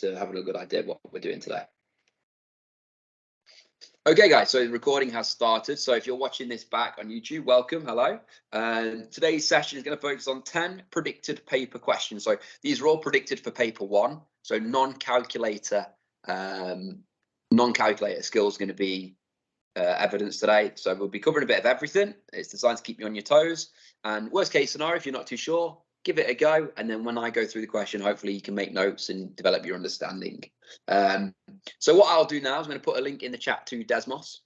to have a good idea of what we're doing today. Okay, guys, so the recording has started. So if you're watching this back on YouTube, welcome, hello. Today's session is going to focus on 10 predicted paper questions. So these are all predicted for paper 1. So non-calculator skills going to be evidence today. So we'll be covering a bit of everything. It's designed to keep you on your toes. And worst case scenario, if you're not too sure, give it a go. And then when I go through the question, hopefully you can make notes and develop your understanding. So what I'll do now is I'm going to put a link in the chat to Desmos.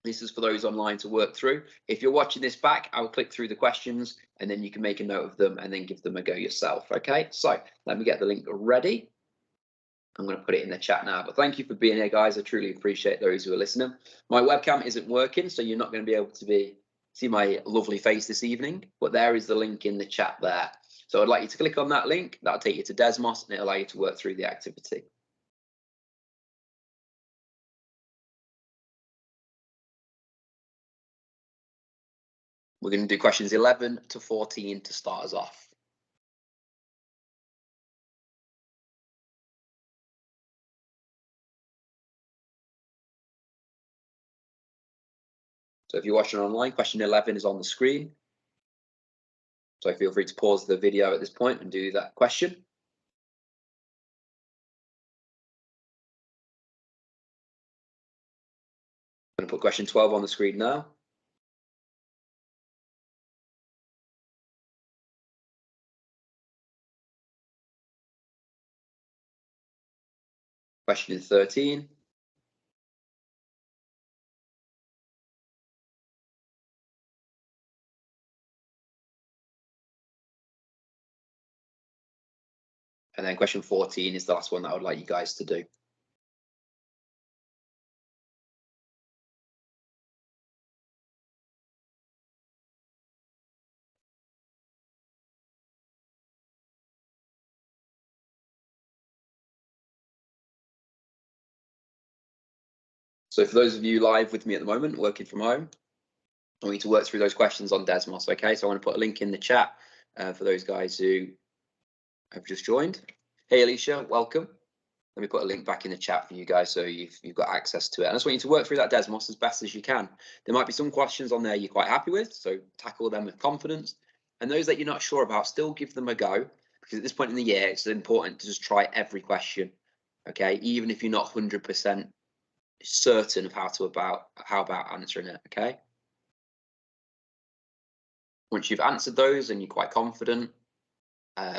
This is for those online to work through. If you're watching this back, I'll click through the questions and then you can make a note of them and then give them a go yourself. Okay, so let me get the link ready. I'm going to put it in the chat now, but thank you for being here, guys. I truly appreciate those who are listening. My webcam isn't working, so you're not going to be able to see my lovely face this evening, but there is the link in the chat there. So I'd like you to click on that link. That'll take you to Desmos and it'll allow you to work through the activity. We're going to do questions 11 to 14 to start us off. So if you're watching online, question 11 is on the screen. So feel free to pause the video at this point and do that question. I'm going to put question 12 on the screen now. Question 13. And then question 14 is the last one that I would like you guys to do. So for those of you live with me at the moment, working from home, I want you to work through those questions on Desmos, okay? So I want to put a link in the chat for those guys who have just joined. Hey, Alicia, welcome. Let me put a link back in the chat for you guys so you've got access to it. And I just want you to work through that Desmos as best as you can. There might be some questions on there you're quite happy with, so tackle them with confidence. And those that you're not sure about, still give them a go, because at this point in the year, it's important to just try every question, okay? Even if you're not 100% certain of how about answering it, okay? Once you've answered those and you're quite confident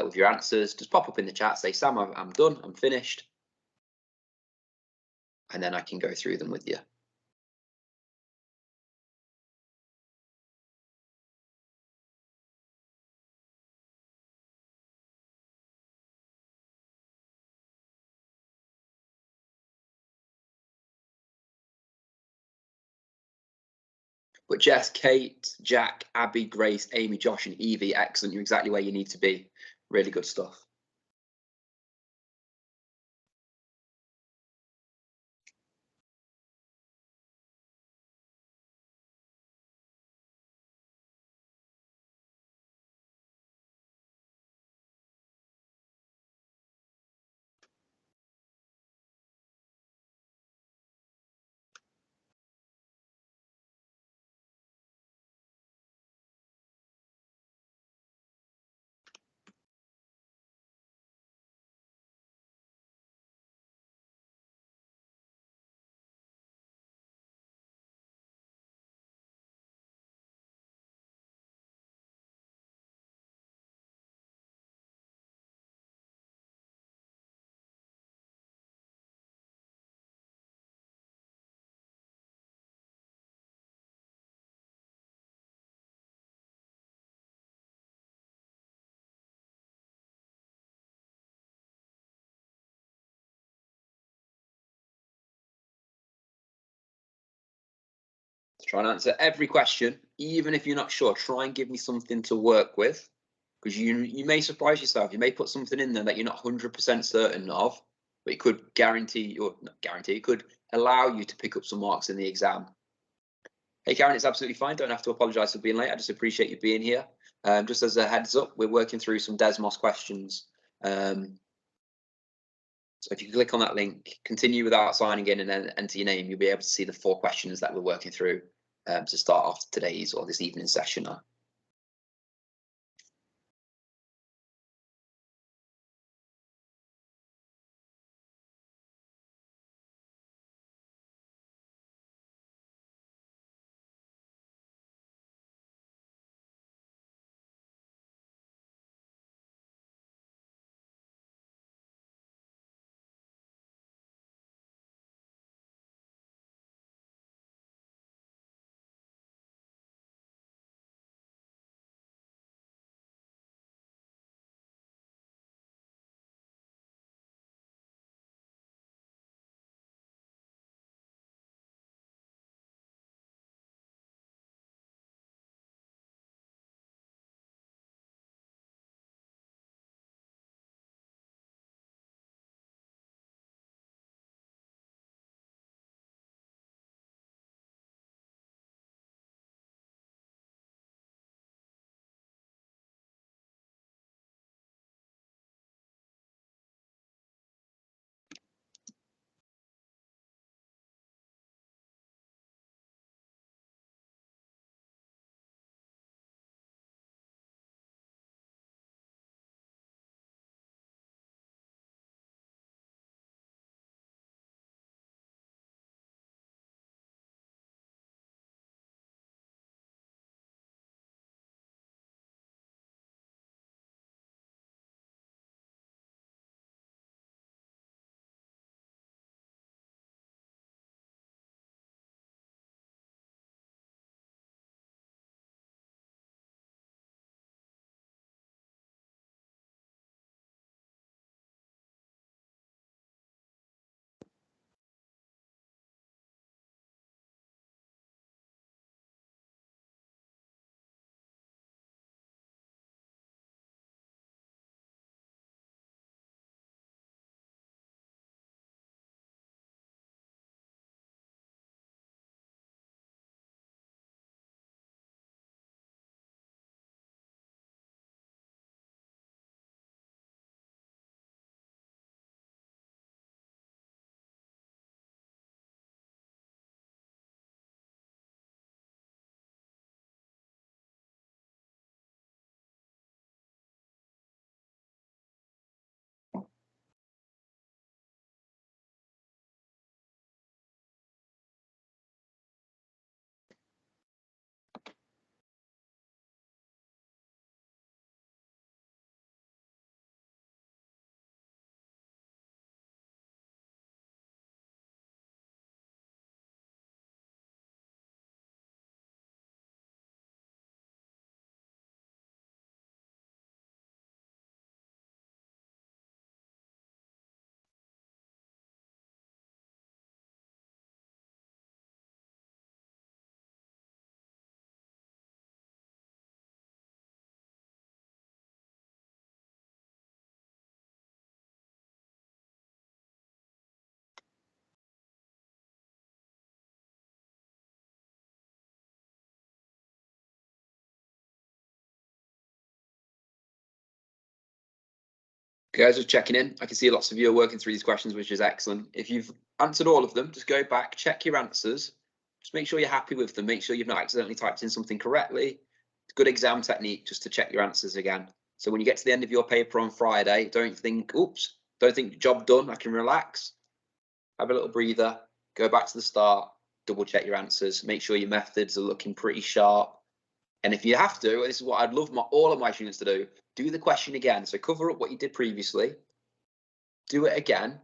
with your answers, just pop up in the chat, say, Sam, I'm done, I'm finished. And then I can go through them with you. But Jess, Kate, Jack, Abby, Grace, Amy, Josh, and Evie, excellent. You're exactly where you need to be. Really good stuff. Try and answer every question, even if you're not sure. Try and give me something to work with, because you may surprise yourself. You may put something in there that you're not 100% certain of, but it could guarantee, or not guarantee, it could allow you to pick up some marks in the exam. Hey, Karen, it's absolutely fine. Don't have to apologise for being late. I just appreciate you being here. Just as a heads up, we're working through some Desmos questions So if you click on that link, continue without signing in and then enter your name, you'll be able to see the 4 questions that we're working through to start off today's or this evening's session. Guys, just checking in. I can see lots of you are working through these questions, which is excellent. If you've answered all of them, just go back, check your answers. Just make sure you're happy with them. Make sure you've not accidentally typed in something correctly. It's good exam technique just to check your answers again. So when you get to the end of your paper on Friday, don't think, oops, don't think job done, I can relax. Have a little breather, go back to the start, double check your answers, make sure your methods are looking pretty sharp. And if you have to, this is what I'd love all of my students to do the question again. So cover up what you did previously, do it again,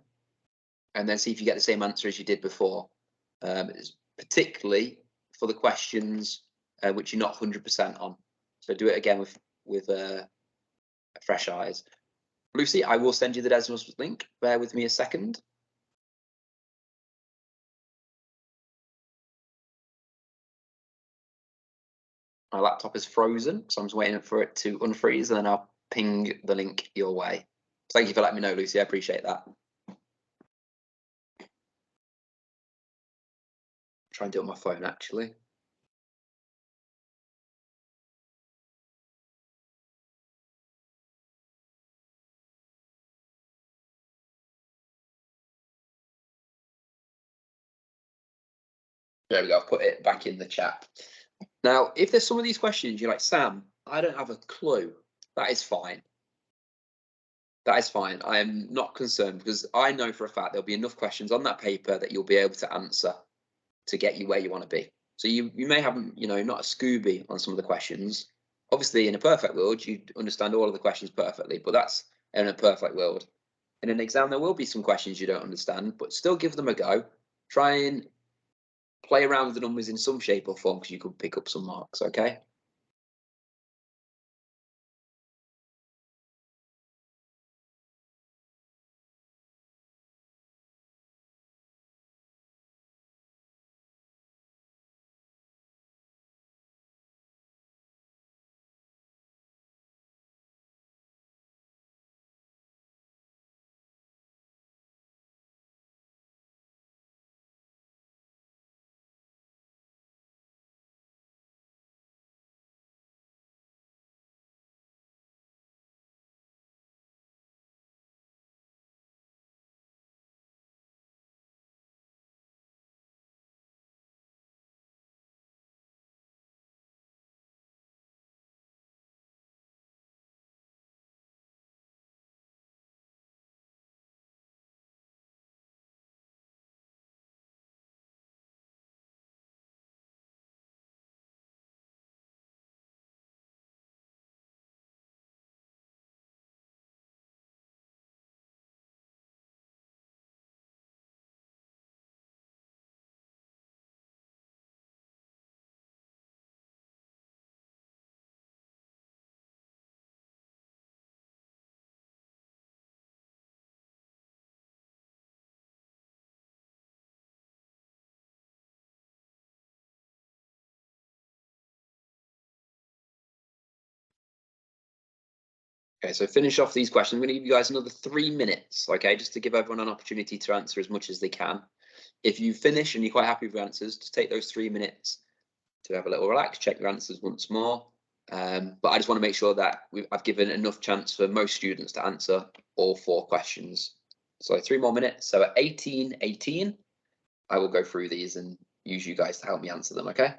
and then see if you get the same answer as you did before. Particularly for the questions which you're not 100% on. So do it again with fresh eyes. Lucy, I will send you the Desmos link. Bear with me a second. My laptop is frozen, so I'm just waiting for it to unfreeze, and then I'll ping the link your way. Thank you for letting me know, Lucy. I appreciate that. Try and do it on my phone, actually. There we go. I've put it back in the chat. Now, if there's some of these questions you're like, Sam, I don't have a clue, that is fine. That is fine. I am not concerned because I know for a fact there'll be enough questions on that paper that you'll be able to answer to get you where you want to be. So you may have, not a Scooby on some of the questions. Obviously, in a perfect world, you'd understand all of the questions perfectly, but that's in a perfect world. In an exam, there will be some questions you don't understand, but still give them a go. Try and play around with the numbers in some shape or form because you could pick up some marks, okay? Okay, so finish off these questions. I'm going to give you guys another 3 minutes, okay, just to give everyone an opportunity to answer as much as they can. If you finish and you're quite happy with your answers, just take those 3 minutes to have a little relax, check your answers once more. But I just want to make sure that I've given enough chance for most students to answer all 4 questions. So 3 more minutes. So at 18:18, I will go through these and use you guys to help me answer them, okay?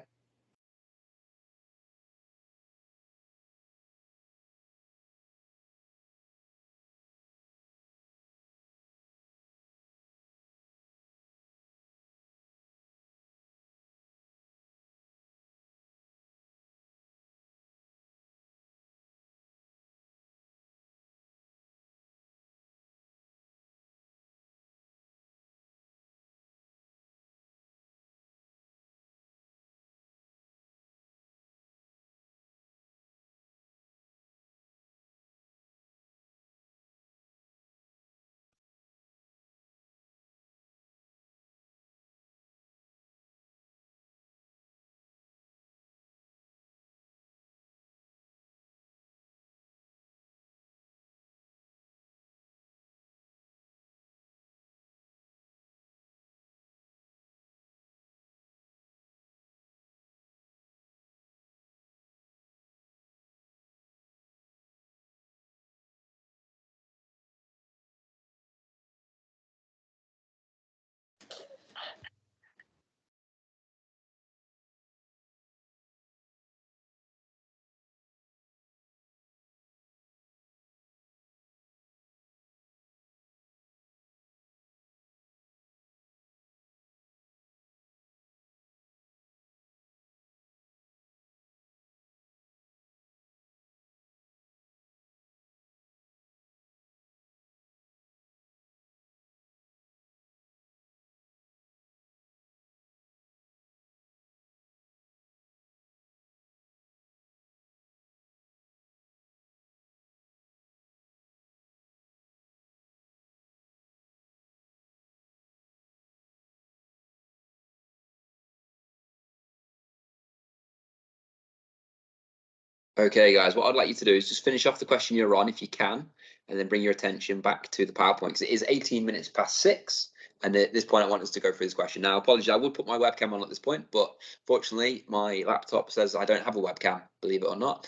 Okay, guys, what I'd like you to do is just finish off the question you're on if you can, and then bring your attention back to the PowerPoint because it is 18 minutes past 6. And at this point, I want us to go through this question. Now, apologies, I would put my webcam on at this point, but fortunately, my laptop says I don't have a webcam, believe it or not.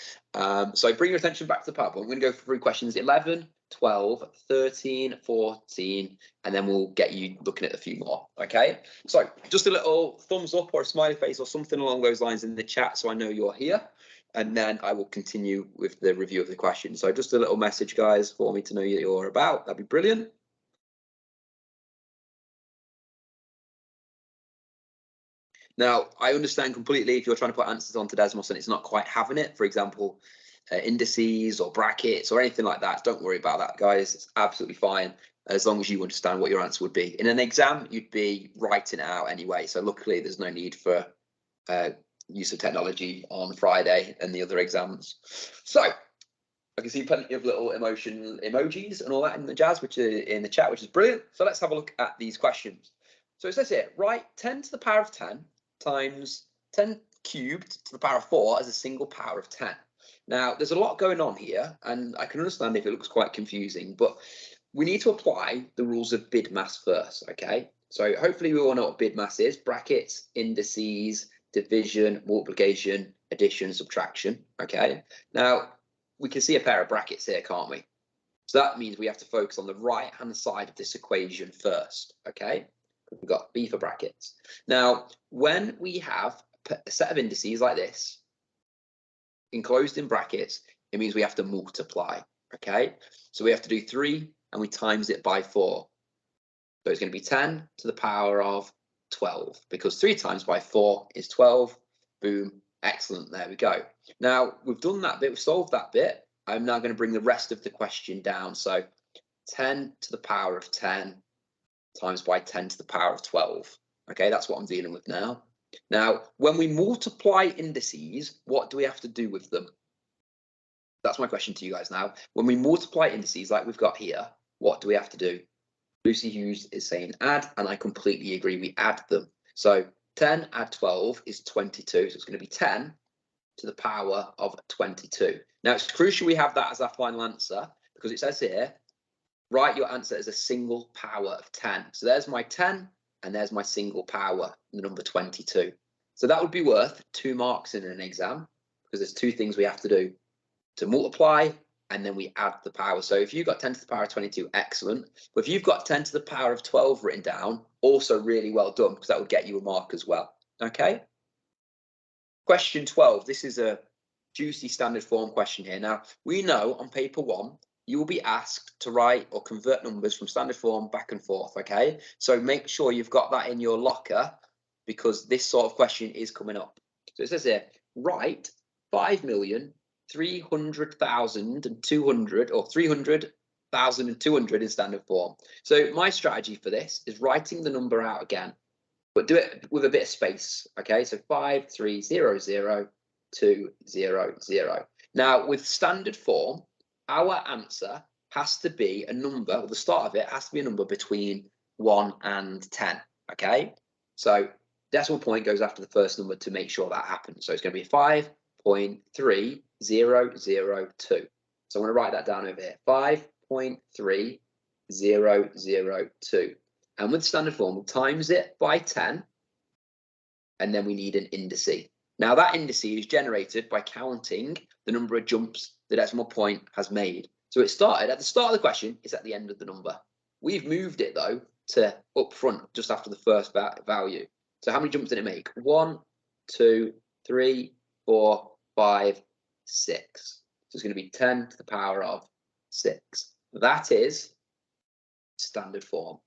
So bring your attention back to the PowerPoint. We're going to go through questions 11 12, 13, 14, and then we'll get you looking at a few more, okay? So just a little thumbs up or a smiley face or something along those lines in the chat so I know you're here, and then I will continue with the review of the question. So just a little message, guys, for me to know that you're about. That'd be brilliant. Now, I understand completely if you're trying to put answers onto Desmos and it's not quite having it. For example, indices or brackets or anything like that. Don't worry about that, guys. It's absolutely fine as long as you understand what your answer would be. In an exam, you'd be writing it out anyway. So luckily, there's no need for use of technology on Friday and the other exams. So I can see plenty of little emotion emojis and all that in the jazz, which are in the chat, which is brilliant. So let's have a look at these questions. So it says here, write 10 to the power of 10 times 10 cubed to the power of 4 as a single power of 10. Now, there's a lot going on here, and I can understand if it looks quite confusing, but we need to apply the rules of BIDMAS first, okay? So hopefully we all know what BIDMAS is: brackets, indices, division, multiplication, addition, subtraction, okay? Now, we can see a pair of brackets here, can't we? So that means we have to focus on the right-hand side of this equation first, okay? We've got B for brackets. Now, when we have a set of indices like this, enclosed in brackets, it means we have to multiply, okay? So we have to do 3 and we times it by 4. So it's going to be 10 to the power of 12 because 3 times by 4 is 12. Boom, excellent, there we go. Now, we've done that bit, we've solved that bit. I'm now going to bring the rest of the question down. So 10 to the power of 10 times by 10 to the power of 12. Okay, that's what I'm dealing with now. Now, when we multiply indices, what do we have to do with them? That's my question to you guys now. When we multiply indices like we've got here, what do we have to do? Lucy Hughes is saying add, and I completely agree, we add them. So 10 add 12 is 22, so it's going to be 10 to the power of 22. Now, it's crucial we have that as our final answer because it says here, write your answer as a single power of 10. So there's my 10 and there's my single power, the number 22. So that would be worth 2 marks in an exam because there's 2 things we have to do: to multiply and then we add the power. So if you've got 10 to the power of 22, excellent. But if you've got 10 to the power of 12 written down, also really well done because that would get you a mark as well. Okay. Question 12. This is a juicy standard form question here. Now, we know on paper 1, you will be asked to write or convert numbers from standard form back and forth, okay? So make sure you've got that in your locker because this sort of question is coming up. So it says here, write 5,300,200 or 300,200 in standard form. So my strategy for this is writing the number out again, but do it with a bit of space, okay? So 5,300,200. Now, with standard form, our answer has to be a number, or the start of it has to be a number between 1 and 10, okay? So decimal point goes after the first number to make sure that happens. So it's going to be 5.3002. So I'm going to write that down over here, 5.3002. And with standard form, we'll times it by 10, and then we need an indice. Now that indice is generated by counting the number of jumps the decimal point has made. So it started at the start of the question, it's at the end of the number. We've moved it though to up front, just after the first value. So how many jumps did it make? 1, 2, 3, 4, 5, 6. So it's going to be 10 to the power of 6. That is standard form.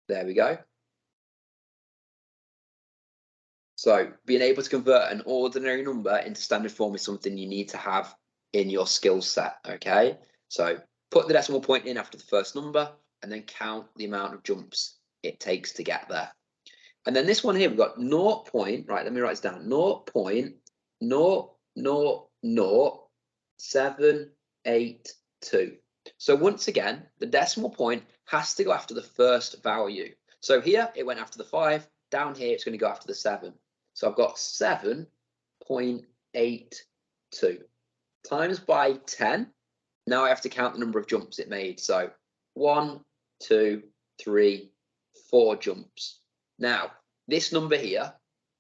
There we go. So being able to convert an ordinary number into standard form is something you need to have in your skill set, okay? So put the decimal point in after the first number and then count the amount of jumps it takes to get there. And then this one here, we've got 0. Right, let me write this down. 0.00782. So once again, the decimal point has to go after the first value. So here it went after the 5. Down here it's going to go after the 7. So I've got 7.82 times by 10. Now I have to count the number of jumps it made. So 1, 2, 3, 4 jumps. Now this number here,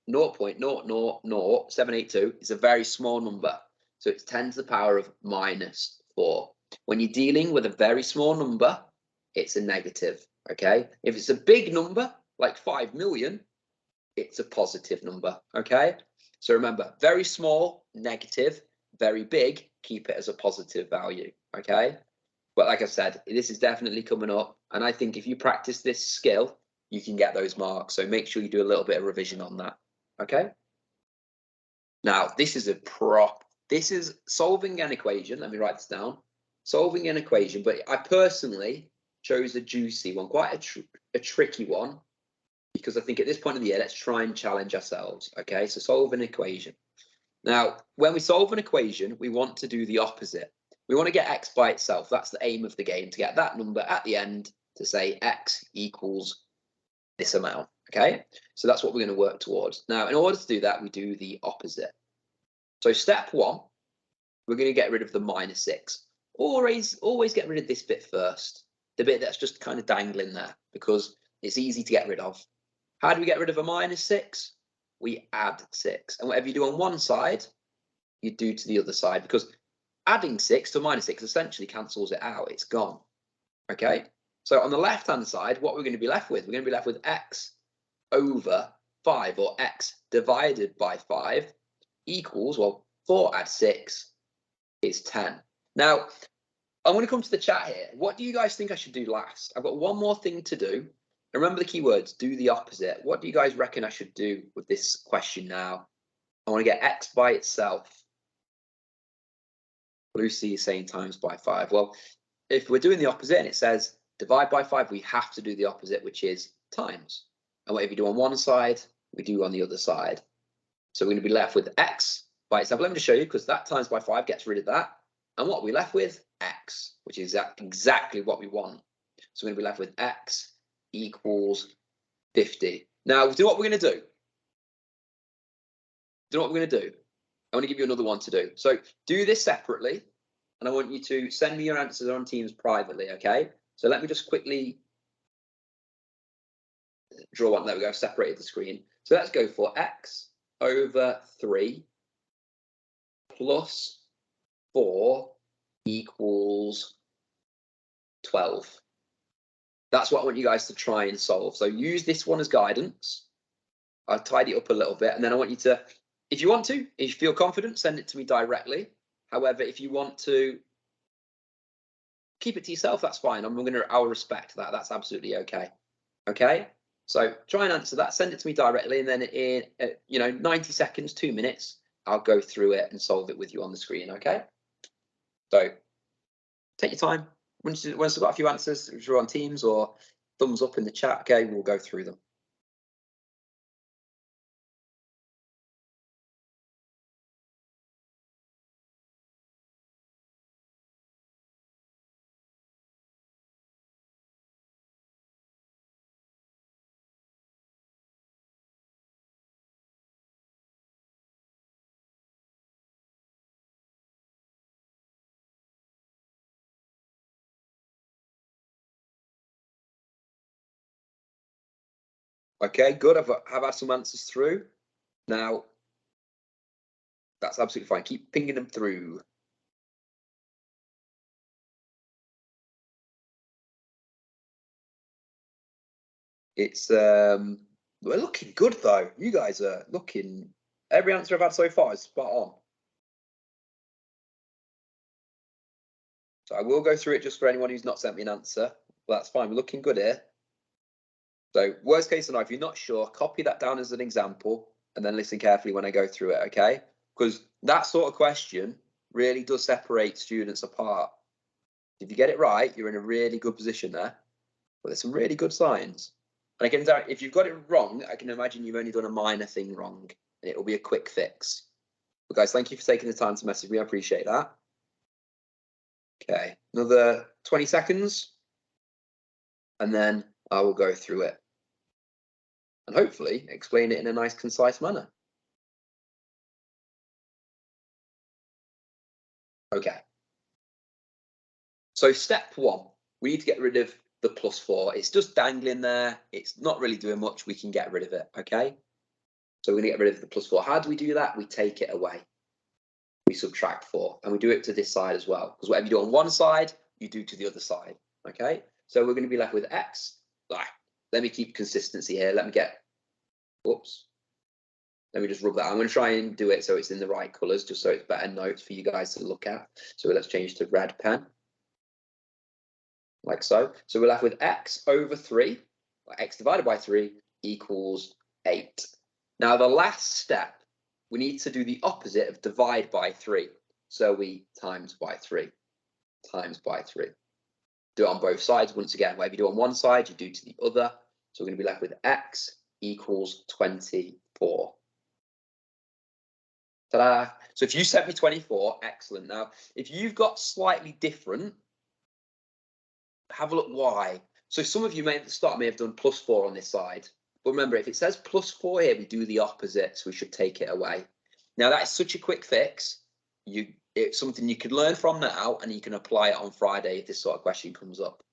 0.00782, is a very small number. So it's 10 to the power of -4. When you're dealing with a very small number, it's a negative, okay? If it's a big number, like 5 million, it's a positive number, okay? So remember, very small, negative, very big, keep it as a positive value, okay? But like I said, this is definitely coming up, and I think if you practice this skill, you can get those marks. So make sure you do a little bit of revision on that, okay? Now, this is solving an equation. Let me write this down. Solving an equation, but I personally chose a juicy one, quite a tricky one, because I think at this point of the year, let's try and challenge ourselves, okay? So solve an equation. Now, when we solve an equation, we want to do the opposite. We want to get x by itself. That's the aim of the game, to get that number at the end to say x equals this amount, okay? So that's what we're going to work towards. Now, in order to do that, we do the opposite. So step one, we're going to get rid of the -6. Always get rid of this bit first, the bit that's just kind of dangling there, because it's easy to get rid of. How do we get rid of a -6? We add 6. And whatever you do on one side, you do to the other side, because adding 6 to -6 essentially cancels it out. It's gone, okay? So on the left-hand side, what we're going to be left with, we're going to be left with x over 5, or x divided by 5 equals, well, 4 add 6 is 10. Now, I'm going to come to the chat here. What do you guys think I should do last? I've got one more thing to do. Remember the keywords, do the opposite. What do you guys reckon I should do with this question now? I want to get x by itself. Lucy is saying times by 5. Well, if we're doing the opposite and it says divide by 5, we have to do the opposite, which is times. And whatever you do on one side, we do on the other side. So we're going to be left with x by itself. Let me just show you, because that times by 5 gets rid of that. And what are we left with? X, which is exactly what we want. So we're going to be left with x equals 50. Now, do what we're going to do. Do what we're going to do. I want to give you another one to do. So do this separately, and I want you to send me your answers on Teams privately, okay? So let me just quickly draw one. There we go, I've separated the screen. So let's go for x over 3 plus 4 equals 12. That's what I want you guys to try and solve. So use this one as guidance. I've tidied it up a little bit, and then I want you to, if you want to, if you feel confident, send it to me directly. However, if you want to keep it to yourself, that's fine. I'll respect that. That's absolutely okay. Okay. So try and answer that. Send it to me directly, and then in 90 seconds, 2 minutes, I'll go through it and solve it with you on the screen. Okay. So take your time. Once you've got a few answers, if you're on Teams or thumbs up in the chat, okay, we'll go through them. Okay, good. I've had some answers through. Now, that's absolutely fine. Keep pinging them through. It's we're looking good though. You guys are looking. Every answer I've had so far is spot on. So I will go through it just for anyone who's not sent me an answer. But that's fine. We're looking good here. So worst case scenario, if you're not sure, copy that down as an example and then listen carefully when I go through it, okay? Because that sort of question really does separate students apart. If you get it right, you're in a really good position there. But there's some really good signs. And I can tell, if you've got it wrong, I can imagine you've only done a minor thing wrong, and it will be a quick fix. But guys, thank you for taking the time to message me. I appreciate that. Okay, another 20 seconds, and then I will go through it and hopefully explain it in a nice, concise manner. Okay. So step one, we need to get rid of the +4. It's just dangling there. It's not really doing much. We can get rid of it, okay? So we're going to get rid of the +4. How do we do that? We take it away. we subtract 4. And we do it to this side as well, because whatever you do on one side, you do to the other side. Okay, so we're going to be left with x. Let me keep consistency here. Let me just rub that. I'm going to try and do it so it's in the right colours, just so it's better notes for you guys to look at. So let's change to red pen, like so. So we're left with x over 3, or x divided by 3 equals 8. Now the last step, we need to do the opposite of divide by 3. So we times by 3, times by 3. Do it on both sides once again. Whatever you do on one side, you do to the other. So we're going to be left with x equals 24. Ta-da! So if you sent me 24, excellent. Now, if you've got slightly different, have a look why. So some of you at the start may have done +4 on this side. But remember, if it says +4 here, we do the opposite. So we should take it away. Now, that is such a quick fix. It's something you can learn from now, and you can apply it on Friday if this sort of question comes up.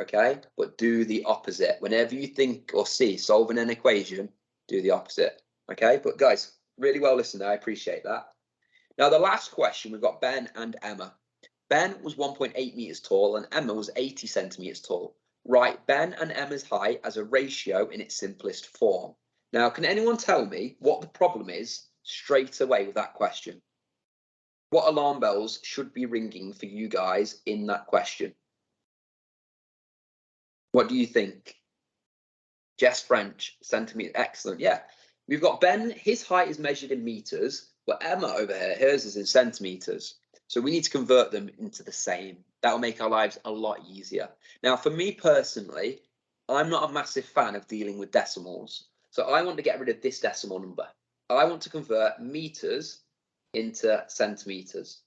Okay, but do the opposite. Whenever you think or see solving an equation, do the opposite. Okay, but guys, really well listened. I appreciate that. Now, the last question, we've got Ben and Emma. Ben was 1.8 meters tall and Emma was 80 centimeters tall. Write Ben and Emma's height as a ratio in its simplest form. Now, can anyone tell me what the problem is straight away with that question? What alarm bells should be ringing for you guys in that question? What do you think? Jess French, centimetre, excellent. Yeah, we've got Ben, his height is measured in meters, but Emma over here, hers is in centimetres. So we need to convert them into the same. That will make our lives a lot easier. Now, for me personally, I'm not a massive fan of dealing with decimals. So I want to get rid of this decimal number. I want to convert meters into centimetres.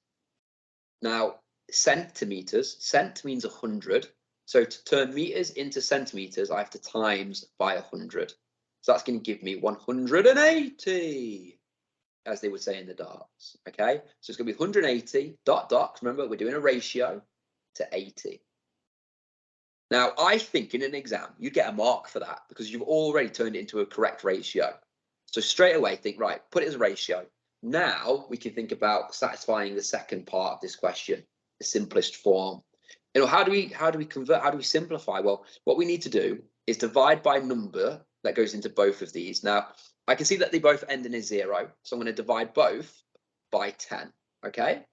Now, centimetres, cent means 100. So to turn meters into centimetres, I have to times by 100. So that's going to give me 180, as they would say in the darts. Okay, so it's going to be 180, dot, dot. Remember, we're doing a ratio to 80. Now, I think in an exam, you get a mark for that because you've already turned it into a correct ratio. So straight away, think, right, put it as a ratio. Now we can think about satisfying the second part of this question, the simplest form. You know, how do we convert? How do we simplify? Well, what we need to do is divide by number that goes into both of these. Now, I can see that they both end in a 0, so I'm going to divide both by 10. Okay,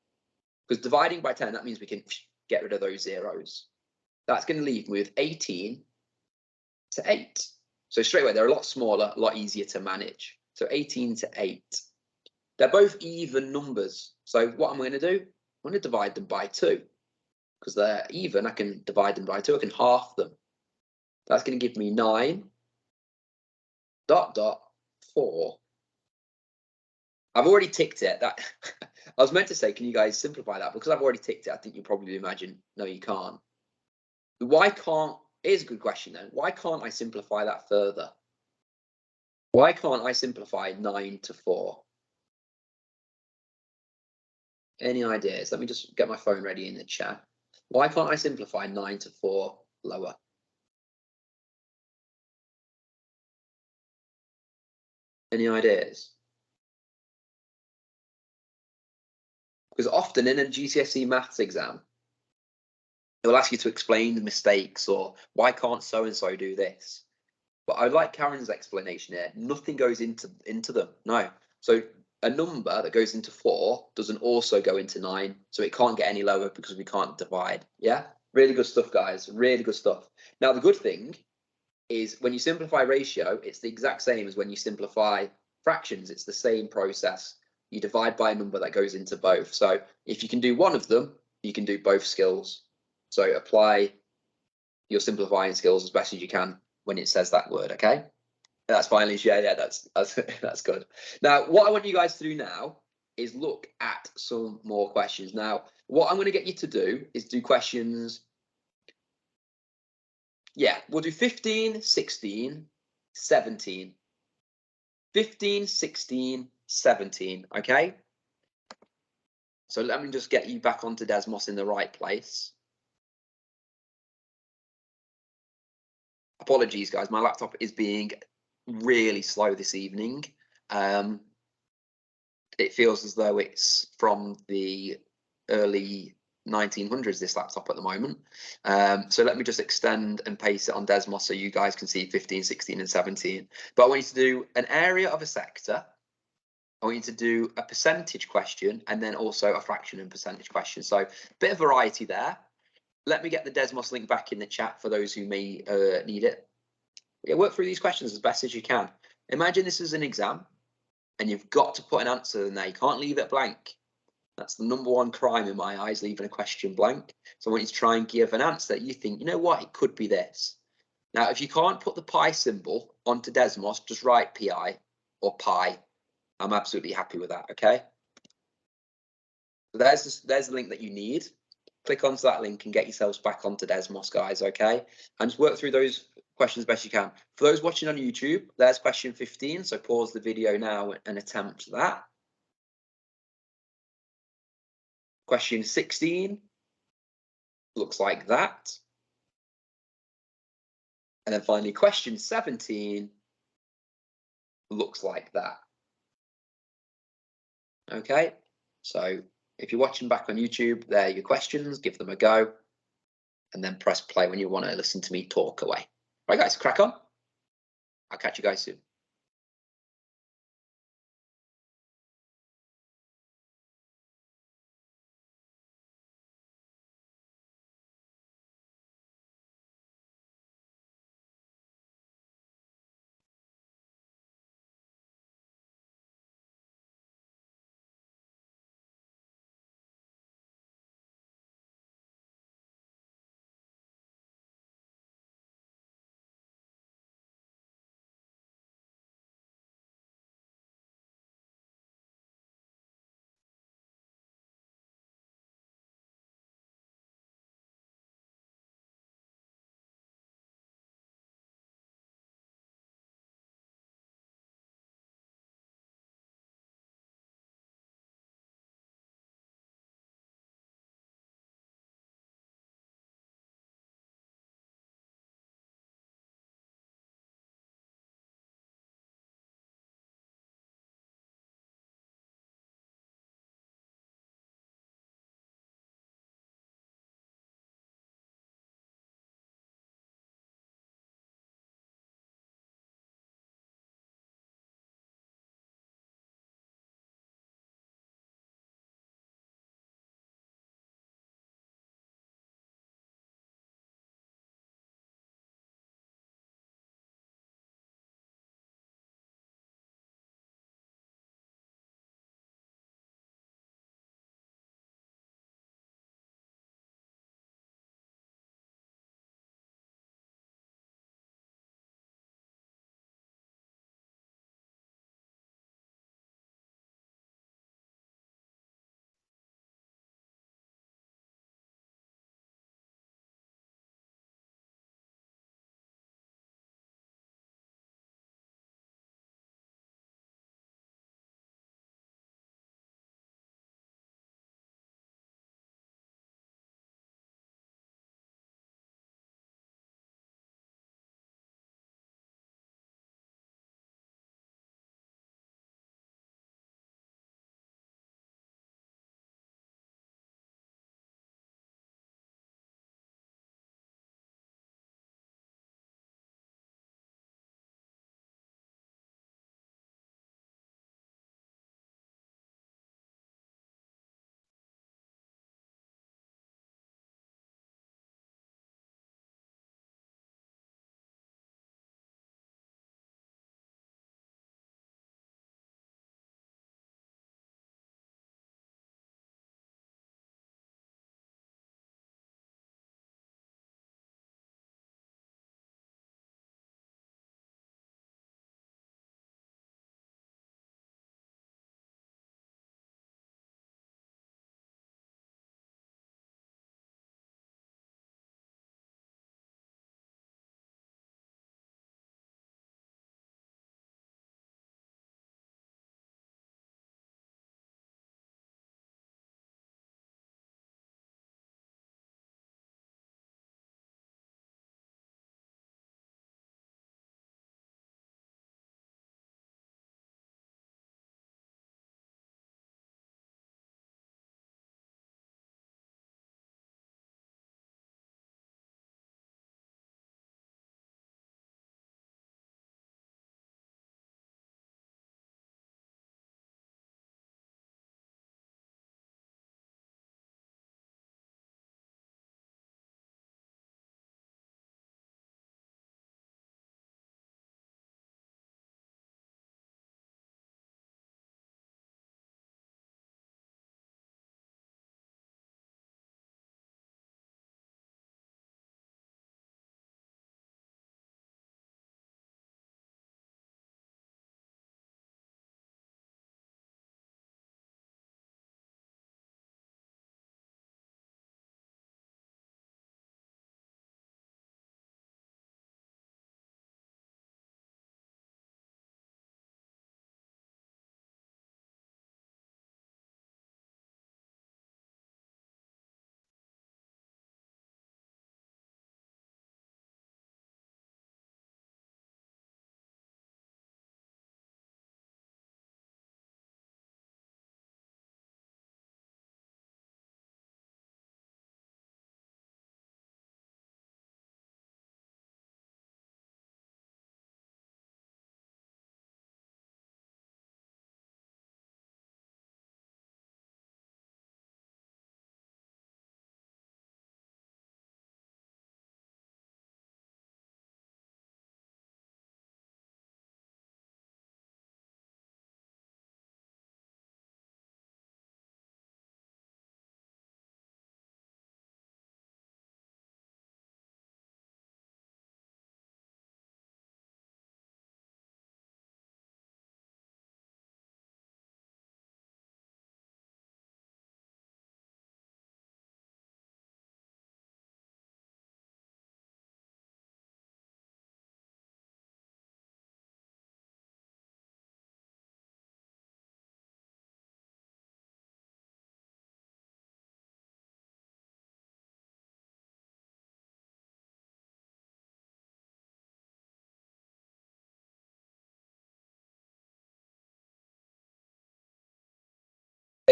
because dividing by 10, that means we can get rid of those zeros. That's going to leave me with 18 to 8. So straight away, they're a lot smaller, a lot easier to manage. So 18 to 8. They're both even numbers. So what I'm going to do, I'm going to divide them by 2. Because they're even, I can divide them by 2. I can half them. That's going to give me 9, dot, dot, 4. I've already ticked it. That I was meant to say, can you guys simplify that? Because I've already ticked it, I think you probably imagine, no, you can't. Why can't, here's a good question then. Why can't I simplify that further? Why can't I simplify 9 to 4? Any ideas? Let me just get my phone ready in the chat. Why can't I simplify 9 to 4 lower? Any ideas? Because often in a GCSE maths exam, it will ask you to explain the mistakes or why can't so-and-so do this? But I like Karen's explanation here. Nothing goes into them. No. So a number that goes into 4 doesn't also go into 9. So it can't get any lower because we can't divide. Yeah. Really good stuff, guys. Really good stuff. Now, the good thing is when you simplify ratio, it's the exact same as when you simplify fractions. It's the same process. You divide by a number that goes into both. So if you can do one of them, you can do both skills. So apply your simplifying skills as best as you can when it says that word, okay? That's finally, yeah, that's good. Now, what I want you guys to do now is look at some more questions. Now, what I'm going to get you to do is do questions. Yeah, we'll do 15, 16, 17. 15, 16, 17, okay? So let me just get you back onto Desmos in the right place. Apologies, guys, my laptop is being really slow this evening. it feels as though it's from the early 1900s, this laptop at the moment. So let me just extend and paste it on Desmos so you guys can see 15, 16, and 17. But I want you to do an area of a sector. I want you to do a percentage question and then also a fraction and percentage question. So a bit of variety there. Let me get the Desmos link back in the chat for those who may need it. Yeah, work through these questions as best as you can. Imagine this is an exam and you've got to put an answer in there. You can't leave it blank. That's the number one crime in my eyes, leaving a question blank. So I want you to try and give an answer that you think, you know what, it could be this. Now, if you can't put the pi symbol onto Desmos, just write pi or pi. I'm absolutely happy with that, okay? So there's the link that you need. Click onto that link and get yourselves back onto Desmos, guys, okay? And just work through those questions as best you can. For those watching on YouTube, there's question 15, so pause the video now and attempt that. Question 16 looks like that. And then finally, question 17 looks like that. Okay, so if you're watching back on YouTube, there are your questions, give them a go, and then press play when you want to listen to me talk away. Right, guys, crack on. I'll catch you guys soon.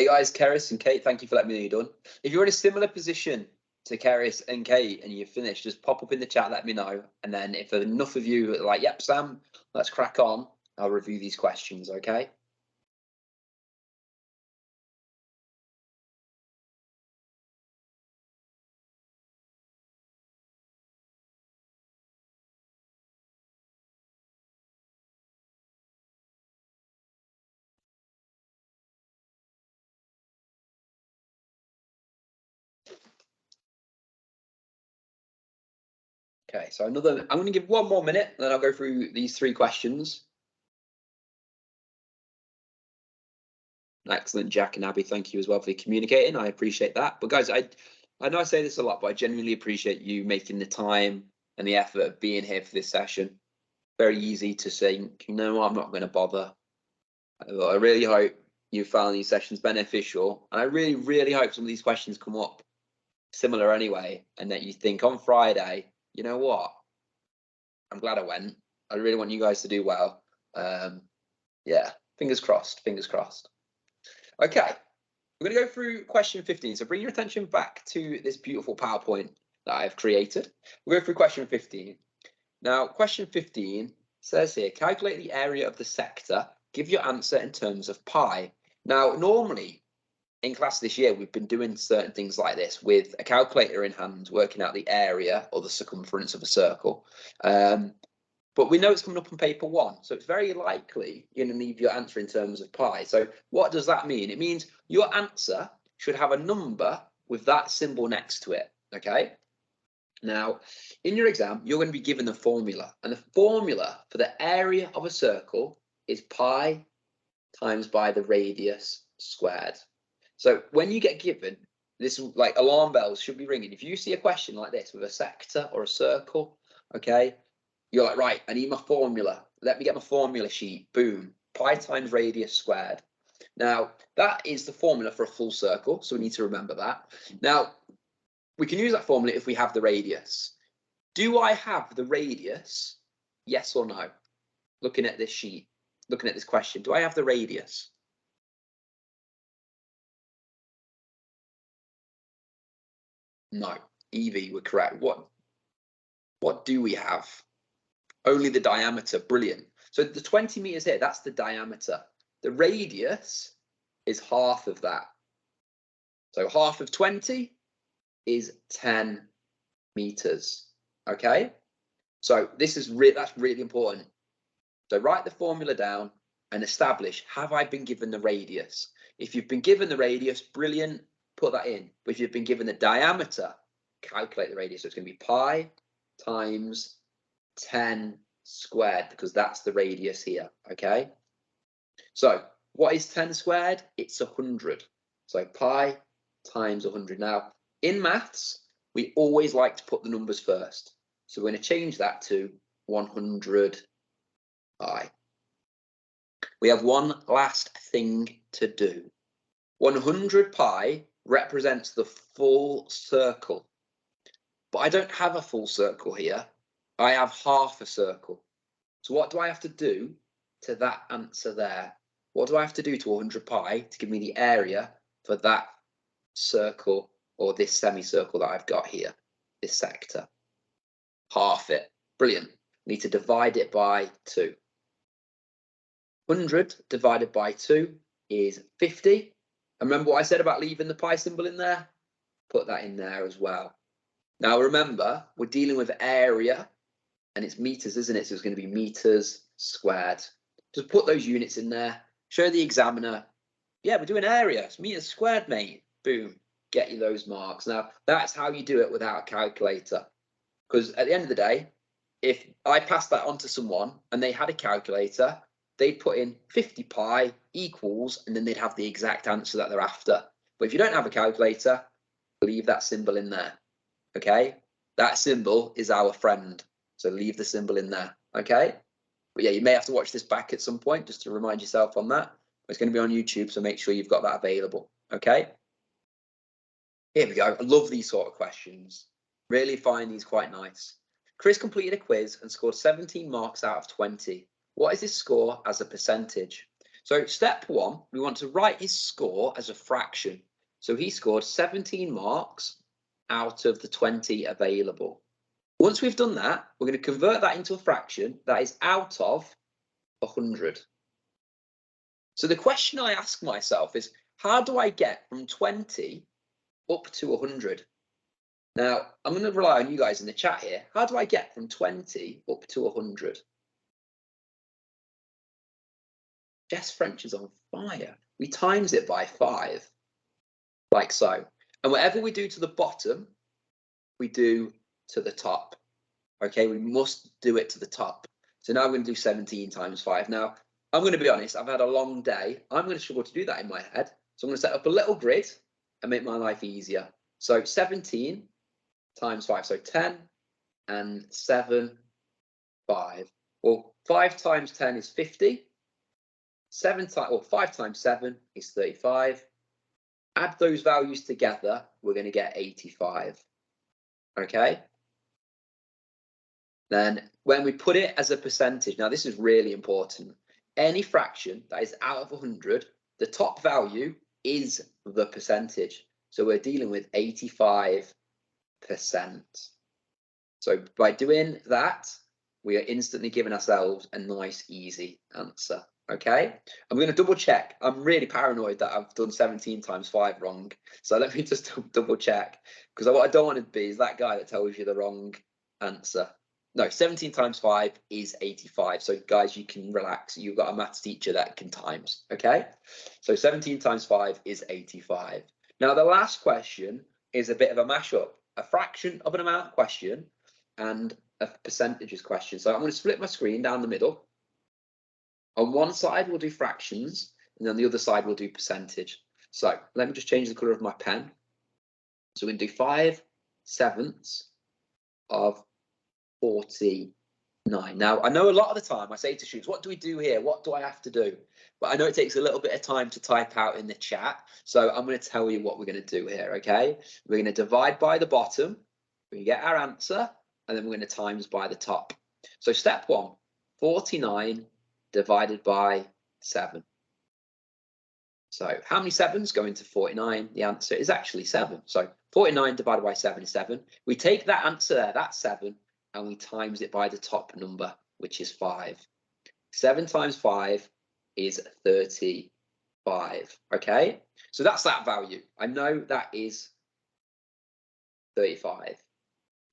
Hey guys, Keris and Kate, thank you for letting me know you're done. If you're in a similar position to Keris and Kate and you're finished, just pop up in the chat, let me know. And then if enough of you are like, yep, Sam, let's crack on, I'll review these questions, okay? Okay, so I'm going to give 1 more minute, and then I'll go through these 3 questions. Excellent, Jack and Abby, thank you as well for communicating. I appreciate that. But guys, I know I say this a lot, but I genuinely appreciate you making the time and the effort of being here for this session. Very easy to think, no, I'm not going to bother. I really hope you found these sessions beneficial, and I really, really hope some of these questions come up similar anyway, and that you think on Friday, you know what, I'm glad I went. I really want you guys to do well. Yeah, fingers crossed, fingers crossed. Okay, we're going to go through question 15. So bring your attention back to this beautiful PowerPoint that I've created. We'll go through question 15. Now, question 15 says here, calculate the area of the sector. Give your answer in terms of pi. Now, normally in class this year, we've been doing certain things like this with a calculator in hand, working out the area or the circumference of a circle. But we know it's coming up on paper 1, so it's very likely you're going to leave your answer in terms of pi. So what does that mean? It means your answer should have a number with that symbol next to it, okay? Now, in your exam, you're going to be given the formula, and the formula for the area of a circle is pi times by the radius squared. So when you get given this, like alarm bells should be ringing. If you see a question like this with a sector or a circle, okay, you're like, right, I need my formula. Let me get my formula sheet. Boom, pi times radius squared. Now, that is the formula for a full circle, so we need to remember that. Now, we can use that formula if we have the radius. Do I have the radius? Yes or no? Looking at this sheet, looking at this question, do I have the radius? No. Evie, we're correct. What do we have? Only the diameter. Brilliant. So the 20 meters here, that's the diameter. The radius is half of that. So half of 20 is 10 meters. Okay. So this is that's really important. So write the formula down and establish, have I been given the radius? If you've been given the radius, brilliant, put that in. But if you've been given the diameter, calculate the radius. So it's going to be pi times 10 squared, because that's the radius here, okay? So what is 10 squared? It's 100. So pi times 100. Now, in maths, we always like to put the numbers first. So we're going to change that to 100 pi. We have one last thing to do. 100 pi represents the full circle. But I don't have a full circle here. I have half a circle. So what do I have to do to that answer there? What do I have to do to 100 pi to give me the area for that circle or this semicircle that I've got here, this sector? Half it. Brilliant. Need to divide it by 2. 100 divided by 2 is 50. And remember what I said about leaving the pi symbol in there? Put that in there as well. Now remember, we're dealing with area, and it's meters, isn't it? So it's going to be meters squared. Just put those units in there. Show the examiner, yeah, we're doing area. It's meters squared, mate. Boom, get you those marks. Now, that's how you do it without a calculator. Because at the end of the day, if I passed that on to someone and they had a calculator, they'd put in 50 pi equals, and then they'd have the exact answer that they're after. But if you don't have a calculator, leave that symbol in there, okay? That symbol is our friend. So leave the symbol in there, okay? But yeah, you may have to watch this back at some point just to remind yourself on that. It's going to be on YouTube, so make sure you've got that available, okay? Here we go. I love these sort of questions. Really find these quite nice. Chris completed a quiz and scored 17 marks out of 20. What is his score as a percentage? So step 1, we want to write his score as a fraction. So he scored 17 marks out of the 20 available. Once we've done that, we're going to convert that into a fraction that is out of 100. So the question I ask myself is, how do I get from 20 up to 100? Now, I'm going to rely on you guys in the chat here. How do I get from 20 up to 100? Jess French is on fire. We times it by 5, like so. And whatever we do to the bottom, we do to the top. Okay, we must do it to the top. So now I'm going to do 17 times 5. Now, I'm going to be honest, I've had a long day. I'm going to struggle to do that in my head. So I'm going to set up a little grid and make my life easier. So 17 times 5, so 10 and 7, 5. Well, 5 times 10 is 50. 5 times 7 is 35. Add those values together, we're going to get 85. Okay? Then when we put it as a percentage, now this is really important. Any fraction that is out of 100, the top value is the percentage. So we're dealing with 85%. So by doing that, we are instantly giving ourselves a nice, easy answer. Okay, I'm going to double check. I'm really paranoid that I've done 17 times 5 wrong. So let me just double check, because what I don't want to be is that guy that tells you the wrong answer. No, 17 times 5 is 85. So guys, you can relax. You've got a maths teacher that can times. Okay, so 17 times 5 is 85. Now the last question is a bit of a mashup, a fraction of an amount question and a percentages question. So I'm going to split my screen down the middle. On one side, we'll do fractions, and on the other side, we'll do percentage. So let me just change the colour of my pen. So we're going to do 5/7 of 49. Now, I know a lot of the time I say to students, what do we do here? What do I have to do? But I know it takes a little bit of time to type out in the chat. So I'm going to tell you what we're going to do here, okay? We're going to divide by the bottom. We get our answer, and then we're going to times by the top. So step 1, 49 divided by 7. So how many 7s go into 49? The answer is actually 7. So 49 divided by 7 is 7. We take that answer there, that's 7, and we times it by the top number, which is 5. 7 times 5 is 35. Okay, so that's that value. I know that is 35.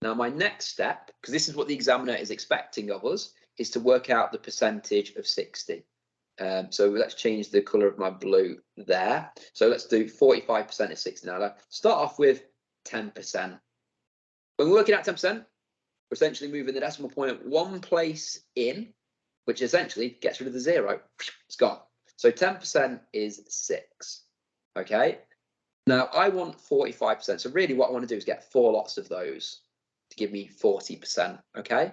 Now my next step, because this is what the examiner is expecting of us, is to work out the percentage of 60. So let's change the colour of my blue there. So let's do 45% of 60. Now let's start off with 10%. When we're working out 10%, we're essentially moving the decimal point one place in, which essentially gets rid of the 0. It's gone. So 10% is 6. Okay. Now I want 45%. So really what I want to do is get 4 lots of those to give me 40%. Okay.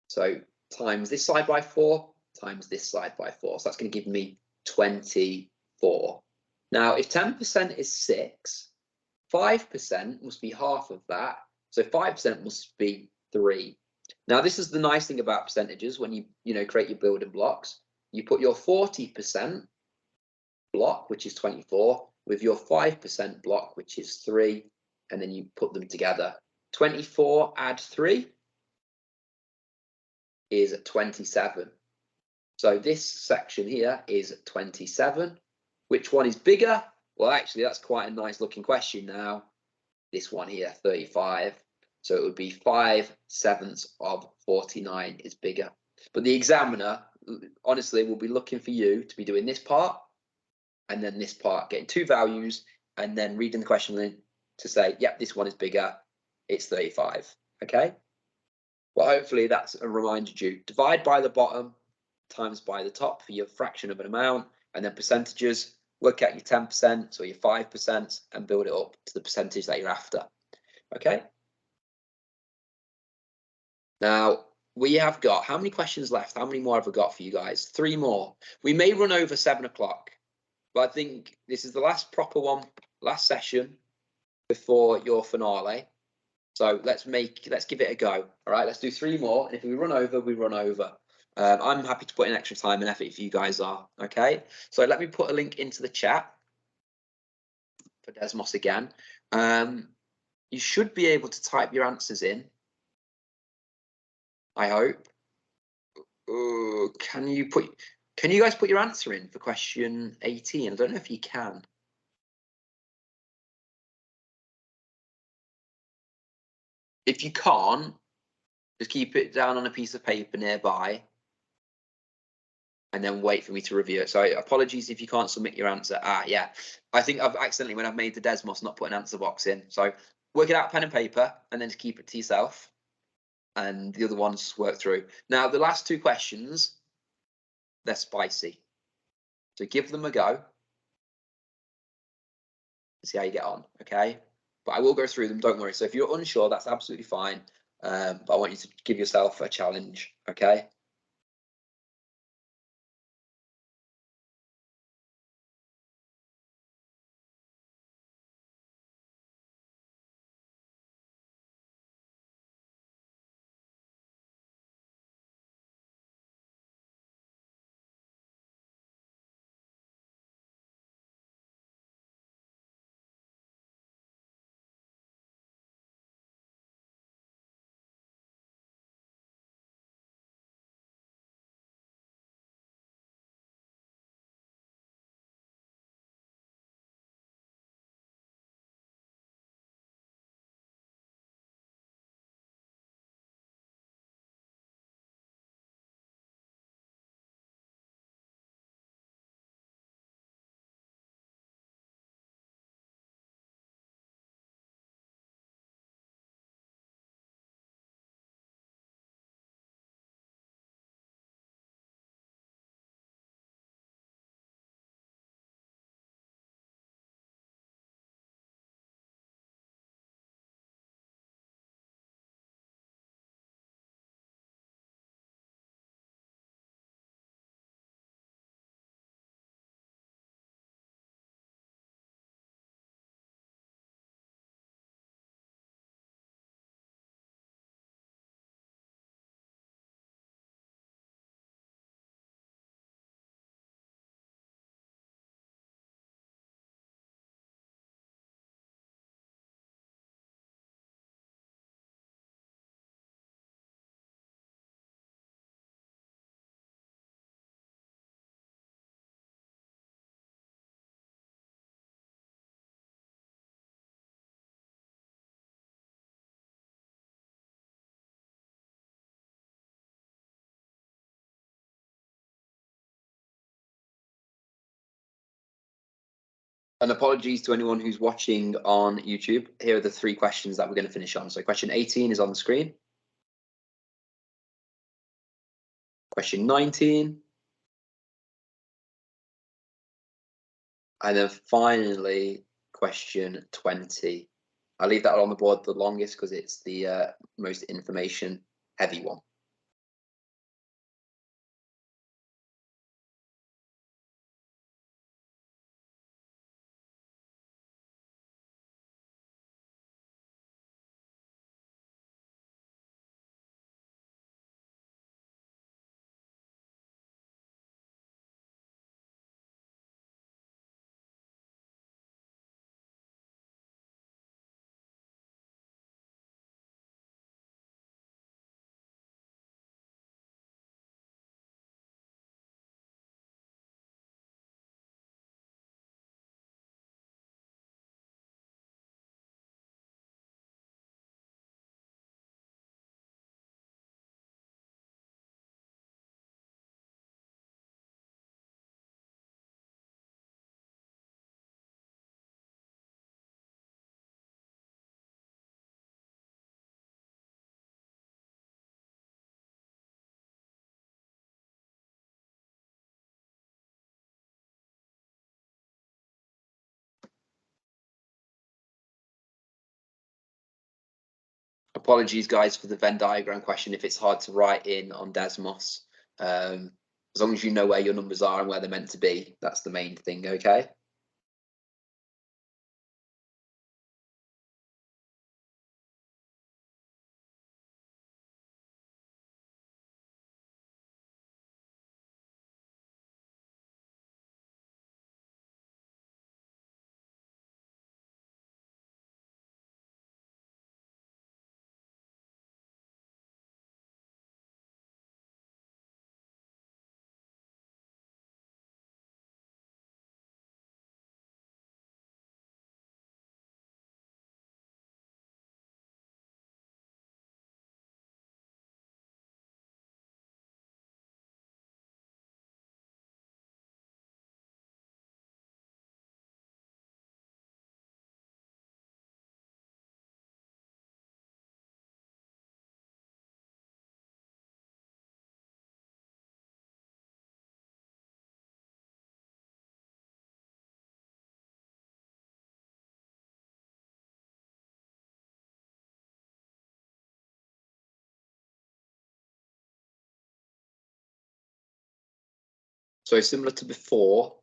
So times this side by 4 times this side by 4. So that's going to give me 24. Now, if 10% is 6, 5% must be half of that. So 5% must be 3. Now, this is the nice thing about percentages. When you create your building blocks, you put your 40% block, which is 24, with your 5% block, which is 3, and then you put them together. 24 add 3 is 27. So this section here is 27. Which one is bigger? Well, actually, that's quite a nice looking question now. This one here, 35. So it would be 5/7 of 49 is bigger. But the examiner, honestly, will be looking for you to be doing this part and then this part, getting 2 values and then reading the question to say, yep, this one is bigger. It's 35. Okay. Well, hopefully that's a reminder to you. Divide by the bottom times by the top for your fraction of an amount, and then percentages, work out your 10% or your 5% and build it up to the percentage that you're after. Okay. Now we have got, how many questions left? How many more have we got for you guys? 3 more. We may run over 7 o'clock, but I think this is the last proper one, last session before your finale. So let's give it a go. All right, let's do 3 more. And if we run over, we run over. I'm happy to put in extra time and effort if you guys are. Okay, so let me put a link into the chat for Desmos again. You should be able to type your answers in, I hope. Can you guys put your answer in for question 18? I don't know if you can. If you can't, just keep it down on a piece of paper nearby and then wait for me to review it. So apologies if you can't submit your answer. Yeah, I think I've accidentally, when I've made the Desmos, not put an answer box in. So work it out pen and paper and then just keep it to yourself, and the other ones work through. Now, the last two questions, they're spicy. So give them a go. See how you get on, okay? But I will go through them, don't worry. So if you're unsure, that's absolutely fine. But I want you to give yourself a challenge, okay? And apologies to anyone who's watching on YouTube. Here are the three questions that we're going to finish on. So question 18 is on the screen. Question 19. And then finally, question 20. I'll leave that on the board the longest because it's the most information heavy one. Apologies, guys, for the Venn diagram question if it's hard to write in on Desmos. As long as you know where your numbers are and where they're meant to be, that's the main thing, okay? So similar to before,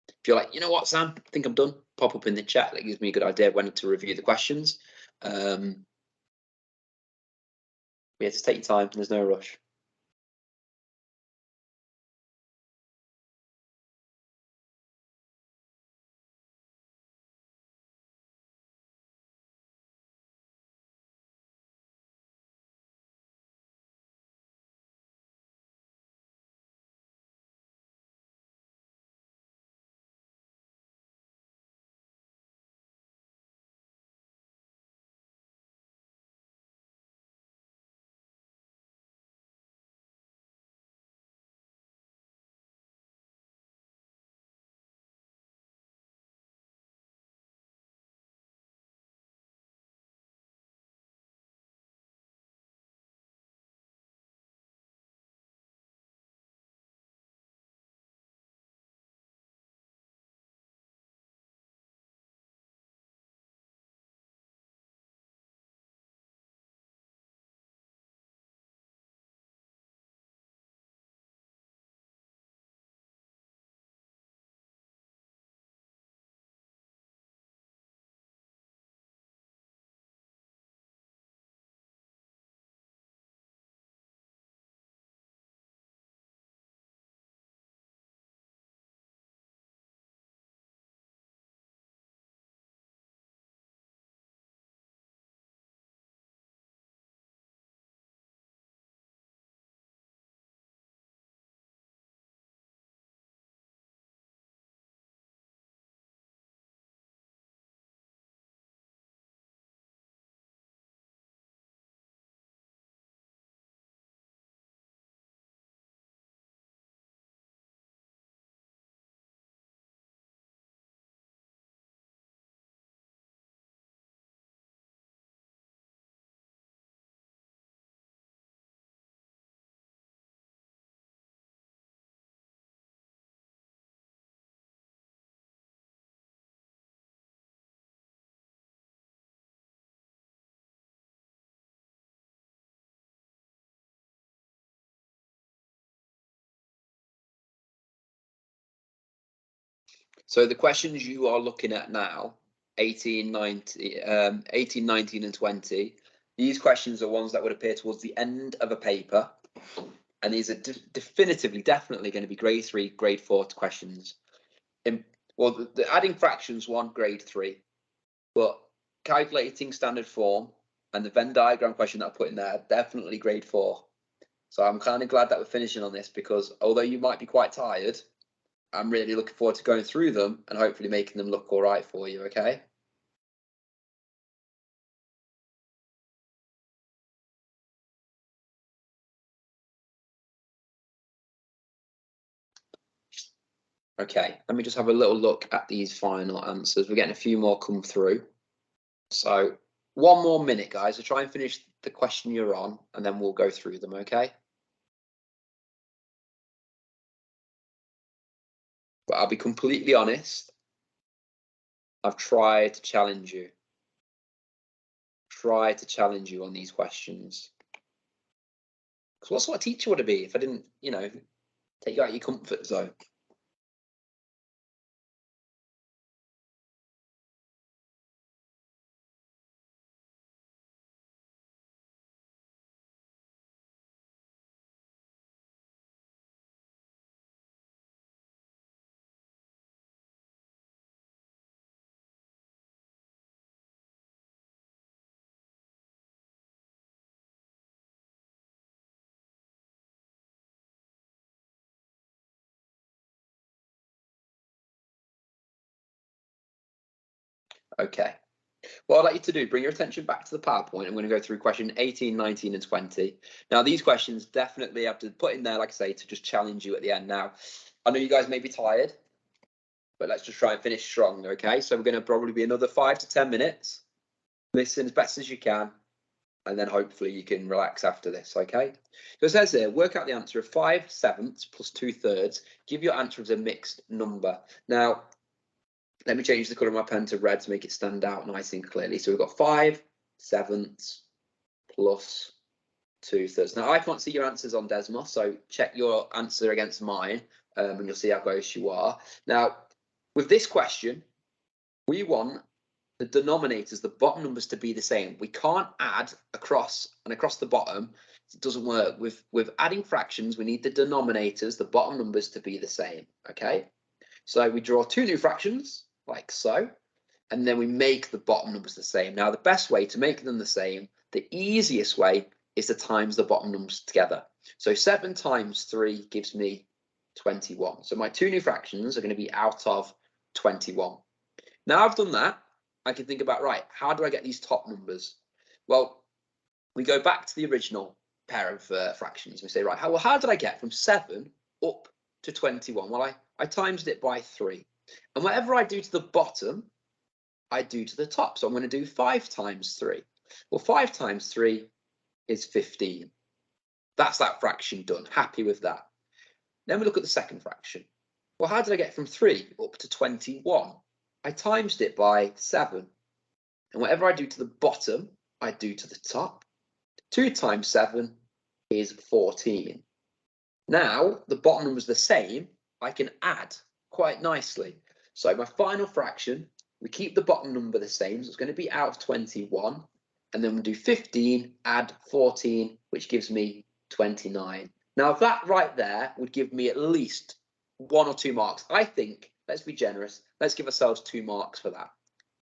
if you're like, you know what, Sam, I think I'm done, pop up in the chat. That gives me a good idea of when to review the questions. Yeah, just take your time. There's no rush. So the questions you are looking at now, 18, 19 and 20, these questions are ones that would appear towards the end of a paper. And these are definitively, definitely going to be grade 3, grade 4 questions. Well, the adding fractions one, grade 3. But calculating standard form and the Venn diagram question that I put in there, definitely grade 4. So I'm kind of glad that we're finishing on this, because although you might be quite tired, I'm really looking forward to going through them and hopefully making them look all right for you, okay? Okay, let me just have a little look at these final answers. We're getting a few more come through. So 1 more minute, guys. I'll try and finish the question you're on, and then we'll go through them, okay? But I'll be completely honest. I've tried to challenge you. Try to challenge you on these questions. Because what sort of teacher would it be if I didn't, you know, take you out of your comfort zone? Okay. What I'd like you to do, bring your attention back to the PowerPoint. I'm going to go through question 18, 19, and 20. Now, these questions definitely have to put in there, like I say, to just challenge you at the end. Now, I know you guys may be tired, but let's just try and finish strong, okay? So we're going to probably be another 5 to 10 minutes. Listen as best as you can, and then hopefully you can relax after this, okay? So it says here, work out the answer of 5/7 plus 2/3. Give your answer as a mixed number. Now, let me change the colour of my pen to red to make it stand out nice and clearly. So we've got 5/7 plus 2/3. Now, I can't see your answers on Desmos, so check your answer against mine. and you'll see how close you are. Now, with this question, we want the denominators, the bottom numbers, to be the same. We can't add across and across the bottom. It doesn't work. With adding fractions, we need the denominators, the bottom numbers, to be the same. Okay, so we draw two new fractions like so, and then we make the bottom numbers the same. Now, the best way to make them the same, the easiest way, is to times the bottom numbers together. So 7 times 3 gives me 21. So my two new fractions are going to be out of 21. Now I've done that, I can think about, right, how do I get these top numbers? Well, we go back to the original pair of fractions. We say, right, how did I get from 7 up to 21? Well, I times it by 3. And whatever I do to the bottom, I do to the top. So I'm going to do 5 times 3. Well, 5 times 3 is 15. That's that fraction done. Happy with that. Then we look at the second fraction. Well, how did I get from 3 up to 21? I times it by 7. And whatever I do to the bottom, I do to the top. 2 times 7 is 14. Now, the bottom number is the same. I can add quite nicely. So my final fraction, we keep the bottom number the same. So it's going to be out of 21. And then we'll do 15, add 14, which gives me 29. Now, that right there would give me at least 1 or 2 marks. I think, let's be generous, let's give ourselves 2 marks for that.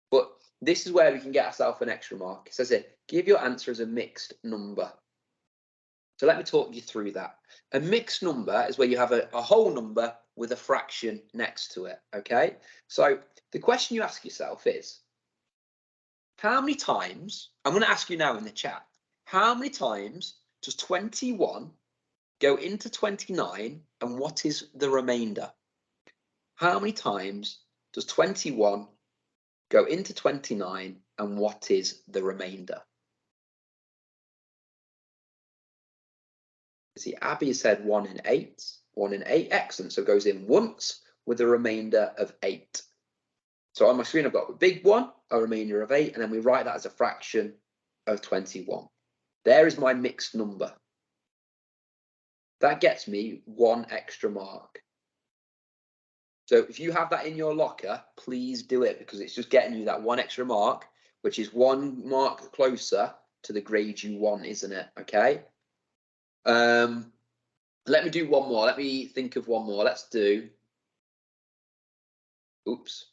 But this is where we can get ourselves an extra mark. It says here, give your answer as a mixed number. So let me talk you through that. A mixed number is where you have a whole number with a fraction next to it, okay? So the question you ask yourself is, how many times, I'm going to ask you now in the chat, how many times does 21 go into 29, and what is the remainder? How many times does 21 go into 29, and what is the remainder? See, Abby said 1 in 8. 1 in 8, excellent. So it goes in once with a remainder of 8. So on my screen, I've got a big one, a remainder of 8, and then we write that as a fraction of 21. There is my mixed number. That gets me 1 extra mark. So if you have that in your locker, please do it, because it's just getting you that 1 extra mark, which is 1 mark closer to the grade you want, isn't it? Okay. Let me do one more. Let me think of one more. Let's do. Oops.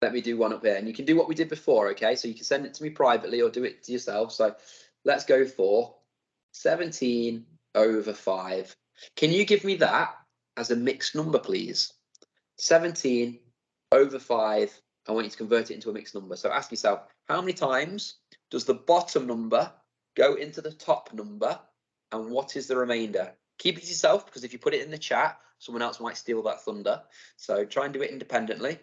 Let me do one up here, and you can do what we did before. Okay, so you can send it to me privately or do it to yourself. So let's go for 17 over 5. Can you give me that as a mixed number, please? 17 over 5. I want you to convert it into a mixed number. So ask yourself, how many times does the bottom number go into the top number, and what is the remainder? Keep it to yourself, because if you put it in the chat, someone else might steal that thunder. So try and do it independently.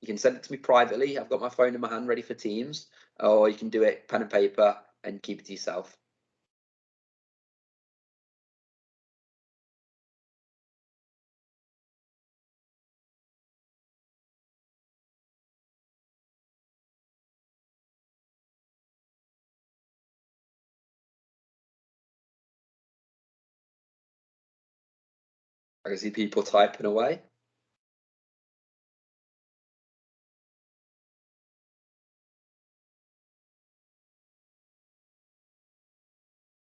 You can send it to me privately. I've got my phone in my hand ready for Teams, or you can do it pen and paper and keep it to yourself. I can see people typing away.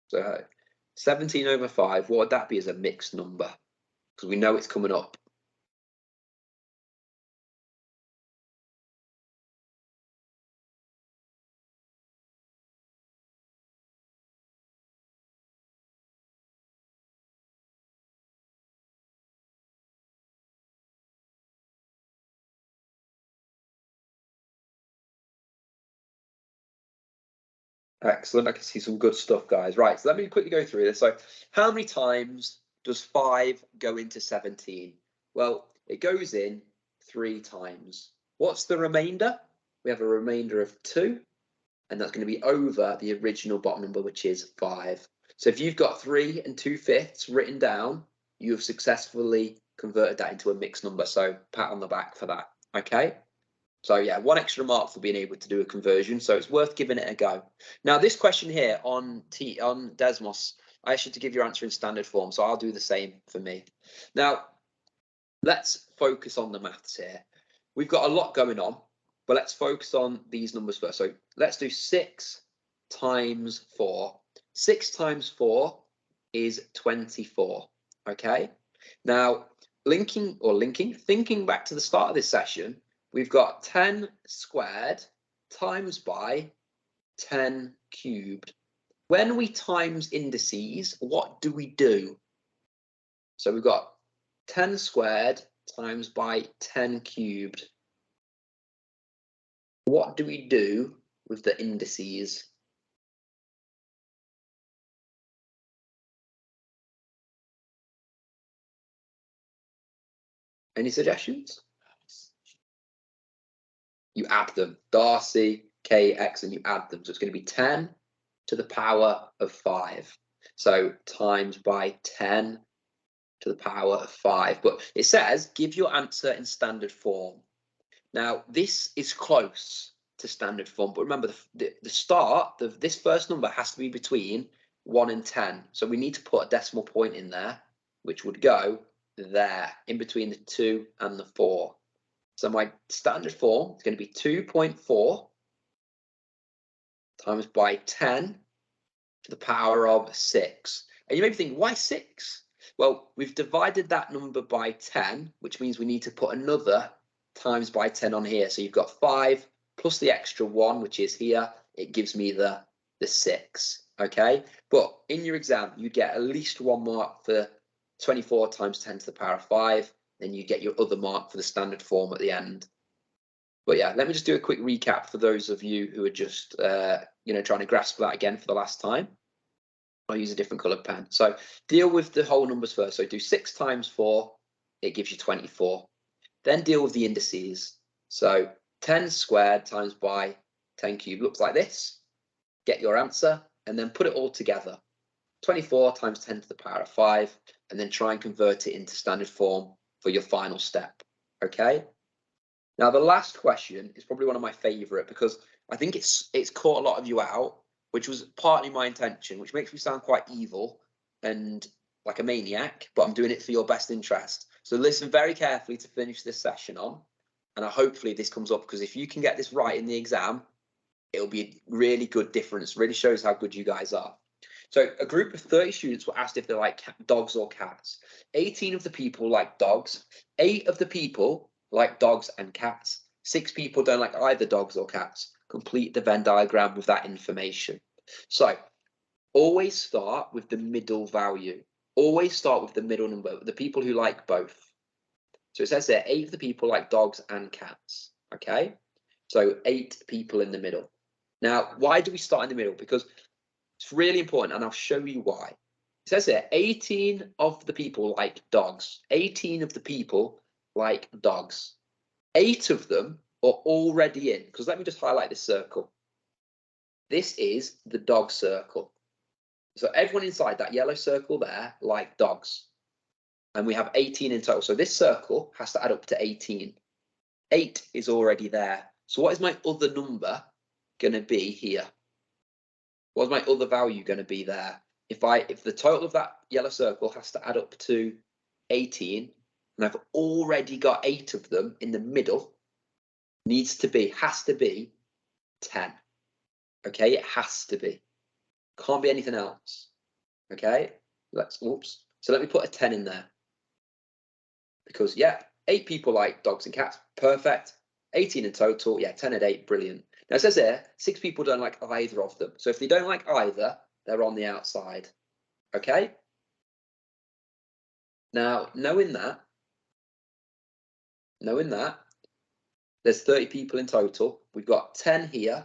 So 17 over 5, what would that be as a mixed number? Because we know it's coming up. Excellent. I can see some good stuff, guys. Right, so let me quickly go through this. So how many times does 5 go into 17? Well, it goes in 3 times. What's the remainder? We have a remainder of 2, and that's going to be over the original bottom number, which is 5. So if you've got 3 2/5 written down, you have successfully converted that into a mixed number. So pat on the back for that. Okay. So yeah, 1 extra mark for being able to do a conversion. So it's worth giving it a go. Now this question here on Desmos I asked you to give your answer in standard form, so I'll do the same for me. Now, let's focus on the maths here. We've got a lot going on, but let's focus on these numbers first. So let's do 6 times 4. 6 times 4 is 24, okay? Now, thinking back to the start of this session, we've got 10 squared times by 10 cubed. When we times indices, what do we do? So we've got 10 squared times by 10 cubed. What do we do with the indices? Any suggestions? You add them. Darcy, K, X, and you add them. So it's going to be 10 to the power of 5. So times by 10 to the power of 5. But it says, give your answer in standard form. Now, this is close to standard form, but remember the start, this first number has to be between 1 and 10. So we need to put a decimal point in there, which would go there, in between the 2 and the 4. So my standard form is going to be 2.4 times by 10 to the power of 6. And you may be thinking, why 6? Well, we've divided that number by 10, which means we need to put another times by 10 on here. So you've got 5 plus the extra 1, which is here. It gives me the 6, okay? But in your exam, you get at least 1 mark for 24 times 10 to the power of 5. Then you get your other mark for the standard form at the end. But yeah, let me just do a quick recap for those of you who are just, trying to grasp that again for the last time. I'll use a different coloured pen. So deal with the whole numbers first. So do 6 times 4, it gives you 24. Then deal with the indices. So 10 squared times by 10 cubed looks like this. Get your answer and then put it all together. 24 times 10 to the power of 5, and then try and convert it into standard form for your final step, okay? Now, the last question is probably one of my favourite because I think it's caught a lot of you out, which was partly my intention, which makes me sound quite evil and like a maniac, but I'm doing it for your best interest. So listen very carefully to finish this session on, and hopefully this comes up, because if you can get this right in the exam, it'll be a really good difference. Really shows how good you guys are. So a group of 30 students were asked if they like dogs or cats. 18 of the people like dogs. 8 of the people like dogs and cats. 6 people don't like either dogs or cats. Complete the Venn diagram with that information. So always start with the middle value. Always start with the middle number, the people who like both. So it says there 8 of the people like dogs and cats. Okay, so 8 people in the middle. Now, why do we start in the middle? Because it's really important, and I'll show you why. It says here, 18 of the people like dogs. 18 of the people like dogs. 8 of them are already in, because let me just highlight this circle. This is the dog circle. So everyone inside that yellow circle there like dogs. And we have 18 in total. So this circle has to add up to 18. 8 is already there. So what is my other number going to be here? What's my other value going to be there? If the total of that yellow circle has to add up to 18, and I've already got 8 of them in the middle, has to be 10. Okay, it has to be. Can't be anything else. Okay, so let me put a 10 in there. Because yeah, 8 people like dogs and cats, perfect. 18 in total, yeah, 10 and 8, brilliant. Now it says there, 6 people don't like either of them. So if they don't like either, they're on the outside. Okay? Now, knowing that, there's 30 people in total. We've got 10 here,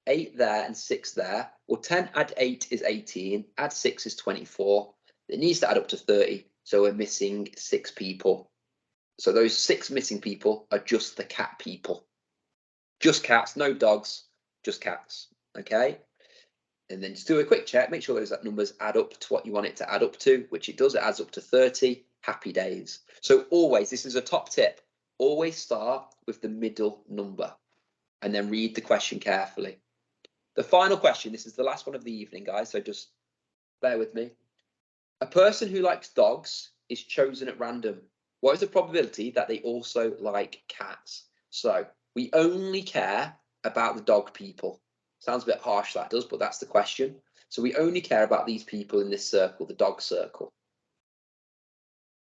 8 there, and 6 there. Well, 10 add 8 is 18, add 6 is 24. It needs to add up to 30, so we're missing 6 people. So those 6 missing people are just the cat people. Just cats, no dogs, just cats, okay? And then just do a quick check, make sure those numbers add up to what you want it to add up to, which it does, it adds up to 30, happy days. So always, this is a top tip, always start with the middle number and then read the question carefully. The final question, this is the last one of the evening, guys, so just bear with me. A person who likes dogs is chosen at random. What is the probability that they also like cats? So we only care about the dog people. Sounds a bit harsh, that does, but that's the question. So we only care about these people in this circle, the dog circle.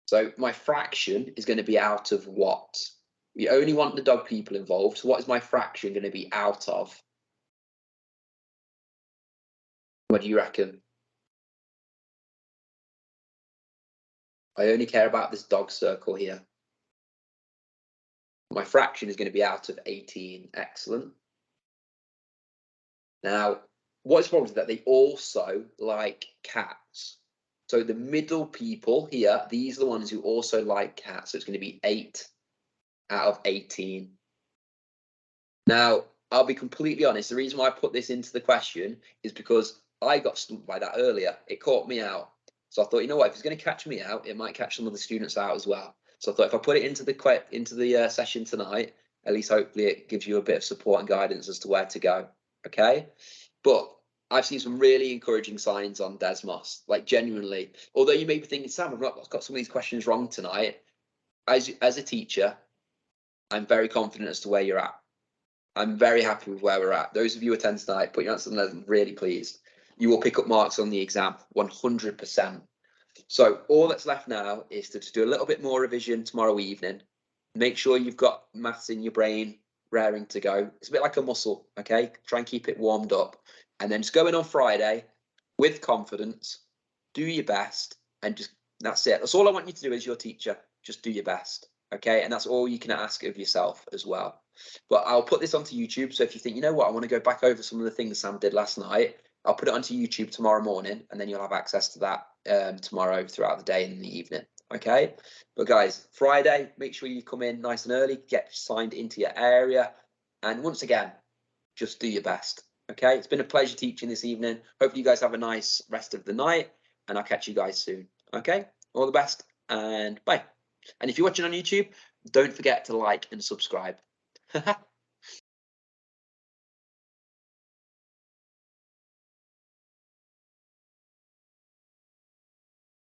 So my fraction is going to be out of what? We only want the dog people involved. So what is my fraction going to be out of? What do you reckon? I only care about this dog circle here. My fraction is going to be out of 18. Excellent. Now, what is the problem is that they also like cats. So the middle people here, these are the ones who also like cats. So it's going to be 8 out of 18. Now, I'll be completely honest. The reason why I put this into the question is because I got stumped by that earlier. It caught me out. So I thought, you know what, if it's going to catch me out, it might catch some of the students out as well. So I thought if I put it into the session tonight, at least hopefully it gives you a bit of support and guidance as to where to go. Okay, but I've seen some really encouraging signs on Desmos, like genuinely. Although you may be thinking, Sam, I've got some of these questions wrong tonight. As a teacher, I'm very confident as to where you're at. I'm very happy with where we're at. Those of you who attend tonight, put your answers in. I'm really pleased. You will pick up marks on the exam, 100%. So all that's left now is to do a little bit more revision tomorrow evening. Make sure you've got maths in your brain, raring to go. It's a bit like a muscle, okay? Try and keep it warmed up. And then just go in on Friday with confidence, do your best, and just that's it. That's all I want you to do as your teacher. Just do your best, okay? And that's all you can ask of yourself as well. But I'll put this onto YouTube. So if you think, you know what, I want to go back over some of the things Sam did last night, I'll put it onto YouTube tomorrow morning, and then you'll have access to that tomorrow throughout the day and in the evening. Okay, but guys, Friday, make sure you come in nice and early, get signed into your area, and once again, just do your best. Okay, it's been a pleasure teaching this evening. Hopefully you guys have a nice rest of the night, and I'll catch you guys soon. Okay, all the best, and bye. And if you're watching on YouTube, don't forget to like and subscribe.